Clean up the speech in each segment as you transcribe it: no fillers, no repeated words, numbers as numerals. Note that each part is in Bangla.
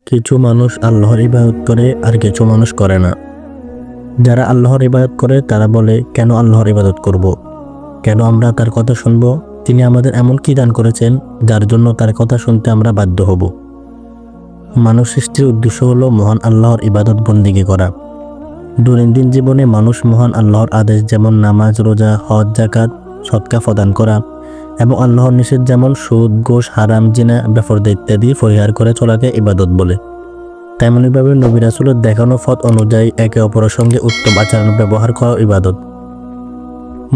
কিছু মানুষ আল্লাহর ইবাদত করে আর কিছু মানুষ করে না। যারা আল্লাহর ইবাদত করে তারা বলে, কেন আল্লাহর ইবাদত করব? কেন আমরা তার কথা শুনব? তিনি আমাদের এমন কি দান করেছেন যার জন্য তার কথা শুনতে আমরা বাধ্য হব? মানব সৃষ্টির উদ্দেশ্য হলো মহান আল্লাহর ইবাদত বন্দেগী করা। দৈনন্দিন জীবনে মানুষ মহান আল্লাহর আদেশ যেমন নামাজ, রোজা, হজ, যাকাত, সদকা প্রদান করা এবং আল্লাহর নিষেধ যেমন সুদ, ঘুষ, হারাম, জিনা, বেপরদা ইত্যাদি পরিহার করে চলাকে ইবাদত বলে। তেমনিভাবে নবী রাসূলের দেখানো পথ অনুযায়ী একে অপরের সঙ্গে উত্তম আচরণ ব্যবহার করা ইবাদত।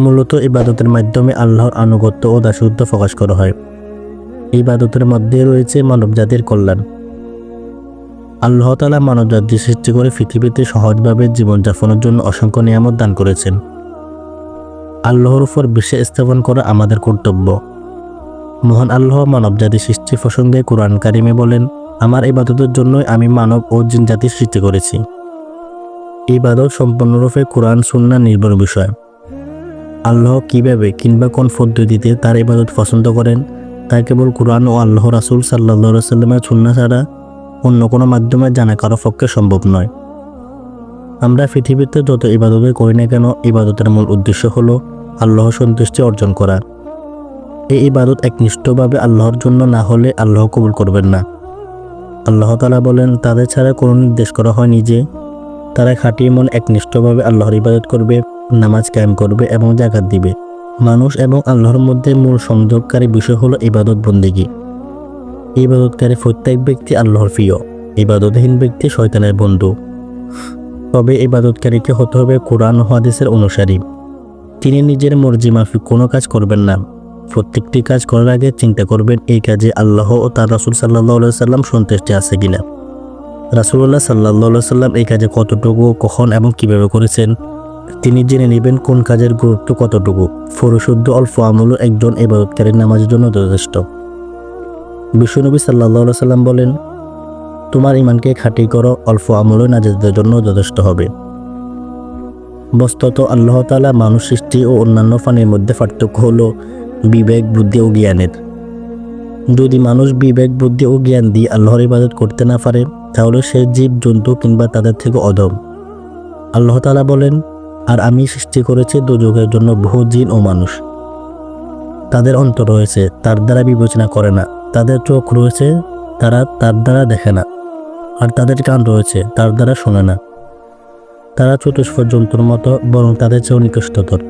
মূলত ইবাদতের মাধ্যমে আল্লাহর আনুগত্য ও দাসত্ব প্রকাশ করা হয়। ইবাদতের মধ্যে রয়েছে মানবজাতির কল্যাণ। আল্লাহ তাআলা মানবজাতি সৃষ্টি করে পৃথিবীতে সহজভাবে জীবনযাপনের জন্য অসংখ্য নিয়ামত দান করেছেন। আল্লাহর উপর বিশ্বাস স্থাপন করা আমাদের কর্তব্য। মহান আল্লাহ মানবজাতি সৃষ্টি প্রসঙ্গে কুরআন কারিমে বলেন, আমার ইবাদতের জন্যই আমি মানব ও জিন জাতি সৃষ্টি করেছি। ইবাদত সম্পূর্ণরূপে কুরআন সুন্নাহ নির্ভর বিষয়। আল্লাহ কিভাবে কিংবা কোন পদ্ধতিতে তার ইবাদত পছন্দ করেন তা কেবল কুরআন ও আল্লাহ রাসূল সাল্লাল্লাহু আলাইহি ওয়াসাল্লামের সুন্নাহ ছাড়া অন্য কোনো মাধ্যমে জানা কারো পক্ষে সম্ভব নয়। আমরা পৃথিবীতে যত ইবাদত করি না কেন, ইবাদতের মূল উদ্দেশ্য হলো আল্লাহর সন্তুষ্টি অর্জন করা। এই ইবাদত একনিষ্ঠভাবে আল্লাহর জন্য না হলে আল্লাহ কবুল করবেন না। আল্লাহ তাআলা বলেন, তাদের ছাড়া কোনো নির্দেশ করা হয়নি যে তারা খাঁটি মন একনিষ্ঠভাবে আল্লাহর ইবাদত করবে, নামাজ কায়েম করবে এবং যাকাত দিবে। মানুষ এবং আল্লাহর মধ্যে মূল সংযোগকারী বিষয় হলো ইবাদত বন্দেগী। ইবাদতকারী প্রত্যেক ব্যক্তি আল্লাহর প্রিয়, ইবাদতহীন ব্যক্তি শয়তানের বন্ধু। তবে ইবাদতকারীকে হতে হবে কুরআন ও হাদিসের অনুসারী। তিনি নিজের মর্জি মাফিক কোনো কাজ করবেন না। প্রত্যেকটি কাজ করার আগে চিন্তা করবেন এই কাজে আল্লাহ ও তার রাসূল সাল্লাল্লাহু আলাইহি ওয়াসাল্লাম সন্তুষ্টি আছে কিনা। রাসূলুল্লাহ সাল্লাল্লাহু আলাইহি ওয়াসাল্লাম এই কাজে কতটুকু, কখন এবং কিভাবে করেছেন তিনি জেনে নেবেন। কোন কাজের গুরুত্ব কতটুকু। পরিশুদ্ধ অল্প আমলও একজন ইবাদতকারীর নামাজের জন্য যথেষ্ট। বিশ্বনবী সাল্লাল্লাহু আলাইহি ওয়াসাল্লাম বলেন, তোমার ঈমানকে খাঁটি করো, অল্প আমলও নাজাতের জন্য যথেষ্ট হবে। বস্তুত আল্লাহ তাআলা মানুষ সৃষ্টি ও অন্যান্য প্রাণীর মধ্যে পার্থক্য হলো বিবেক, বুদ্ধি ও জ্ঞানের। যদি মানুষ বিবেক, বুদ্ধি ও জ্ঞান দিয়ে আল্লাহর ইবাদত করতে না পারে তাহলে সে জীব জন্তু কিংবা তাদের থেকে অধম। আল্লাহ তাআলা বলেন, আর আমি সৃষ্টি করেছি দোজখের জন্য বহু জিন ও মানুষ। তাদের অন্তর রয়েছে, তার দ্বারা বিবেচনা করে না। তাদের চোখ রয়েছে, তারা তার দ্বারা দেখে না। আর তাদের কান রয়েছে, তার দ্বারা শোনে না। তারা চতুষ্প জন্তুর মতো, বরং তাদের চেয়েও নিকৃষ্টতর।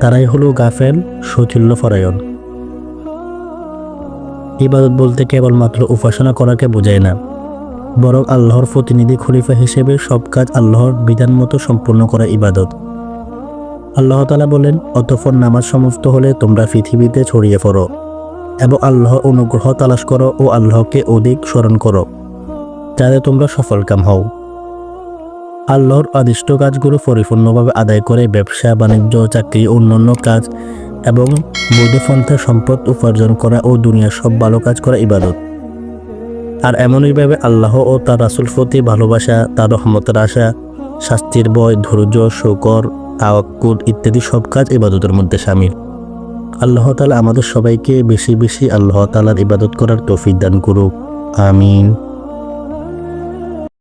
তারাই হলো গাফেল, শৈথিল্য পরায়ণ। ইবাদত বলতে কেবলমাত্র উপাসনা করাকে বোঝায় না, বরং আল্লাহর প্রতিনিধি খলিফা হিসেবে সব কাজ আল্লাহর বিধান মতো সম্পূর্ণ করা ইবাদত। আল্লাহ তাআলা বলেন, অতঃপর নামাজ সমাপ্ত হলে তোমরা পৃথিবীতে ছড়িয়ে পড়ো এবং আল্লাহর অনুগ্রহ তালাশ করো ও আল্লাহকে অধিক স্মরণ করো যাতে তোমরা সফলকাম হও। আল্লাহর আদিষ্ট কাজগুলো পরিপূর্ণভাবে আদায় করে ব্যবসা, বাণিজ্য, চাকরি, অন্যান্য কাজ এবং বৈধপন্থায় সম্পদ উপার্জন করা ও দুনিয়ার সব ভালো কাজ করা ইবাদত। আর এমনইভাবে আল্লাহ ও তার রাসূল প্রতি ভালোবাসা, তার রহমতের আশা, শাস্তির ভয়, ধৈর্য, শুকর, তাওয়াক্কুল ইত্যাদি সব কাজ ইবাদতের মধ্যে শামিল। আল্লাহ তাআলা আমাদের সবাইকে বেশি বেশি আল্লাহ তাআলার ইবাদত করার তৌফিক দান করুক। আমিন।